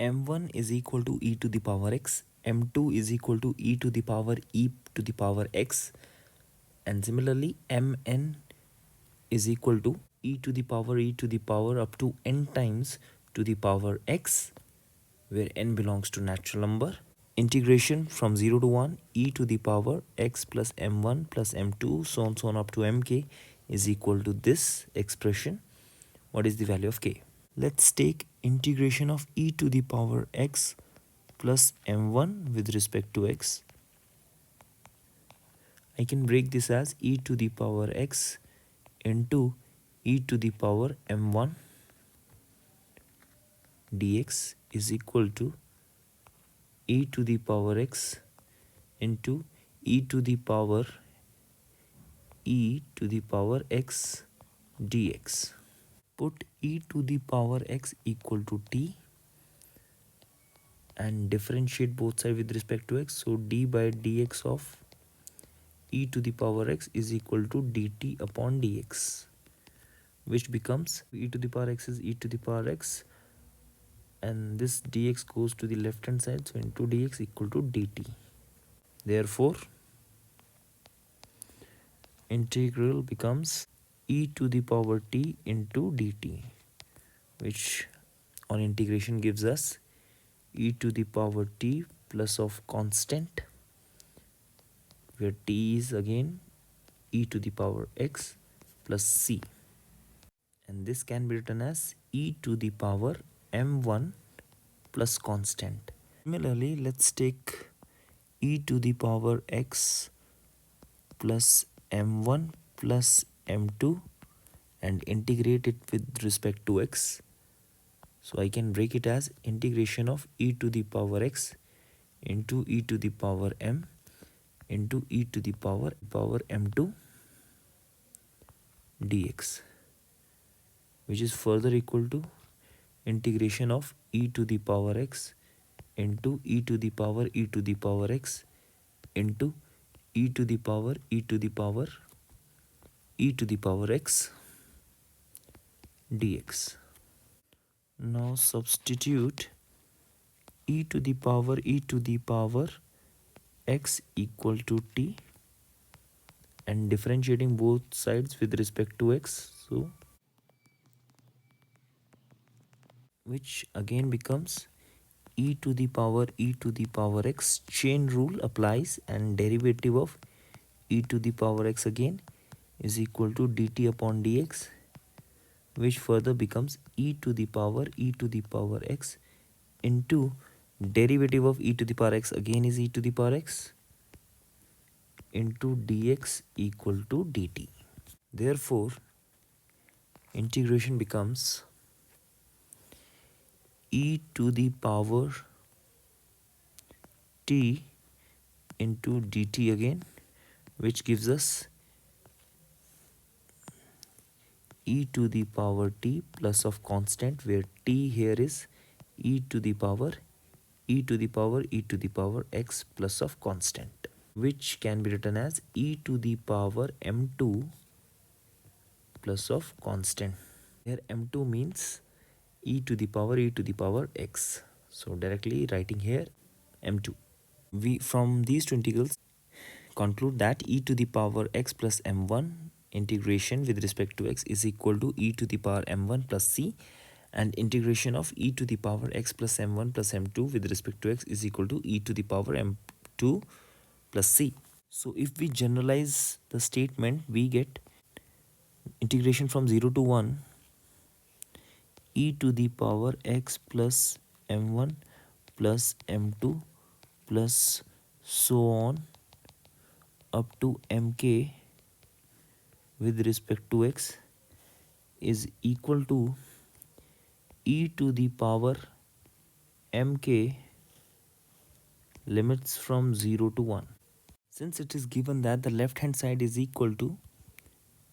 m1 is equal to e to the power x, m2 is equal to e to the power x, and similarly mn is equal to e to the power up to n times to the power x, where n belongs to natural number. Integration from 0 to 1 e to the power x plus m1 plus m2 so on up to mk is equal to this expression. What is the value of k? Let's take integration of e to the power x plus m1 with respect to x. I can break this as e to the power x into e to the power m1 dx is equal to e to the power x into e to the power x dx. Put e to the power x equal to t and differentiate both sides with respect to x. So d by dx of e to the power x is equal to dt upon dx, which becomes e to the power x is e to the power x, and this dx goes to the left hand side, so into dx equal to dt. Therefore integral becomes e to the power t into dt, which on integration gives us e to the power t plus of constant, where t is again e to the power x plus c, and this can be written as e to the power m1 plus constant. Similarly, let's take e to the power x plus m1 plus m2 and integrate it with respect to x. So I can break it as integration of e to the power x into e to the power m into e to the power m2 dx, which is further equal to integration of e to the power x into e to the power x into e to the power x dx. Now substitute e to the power x equal to t and differentiating both sides with respect to x, so which again becomes e to the power x. Chain rule applies and derivative of e to the power x again is equal to dt upon dx, which further becomes e to the power x into derivative of e to the power x again is e to the power x into dx equal to dt. Therefore integration becomes e to the power t into dt again, which gives us e to the power t plus of constant, where t here is e to the power x plus of constant, which can be written as e to the power m2 plus of constant. Here m2 means e to the power x, so directly writing here m2. We from these two integrals conclude that e to the power x plus m1 integration with respect to x is equal to e to the power m1 plus c, and integration of e to the power x plus m1 plus m2 with respect to x is equal to e to the power m2 plus c. So if we generalize the statement, we get integration from 0 to 1 e to the power x plus m1 plus m2 plus so on up to mk with respect to x is equal to e to the power mk limits from 0 to 1. Since it is given that the left hand side is equal to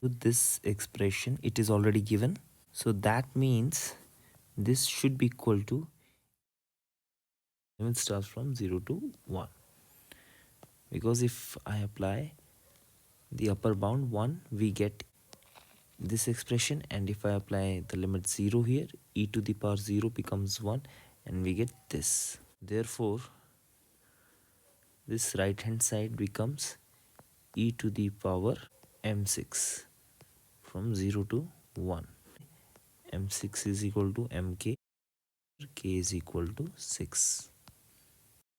this expression, it is already given, so that means this should be equal to limit starts from 0 to 1, because if I apply the upper bound 1, we get this expression, and if I apply the limit 0 here, e to the power 0 becomes 1 and we get this. Therefore, this right hand side becomes e to the power m6 from 0 to 1. m6 is equal to mk, k is equal to 6.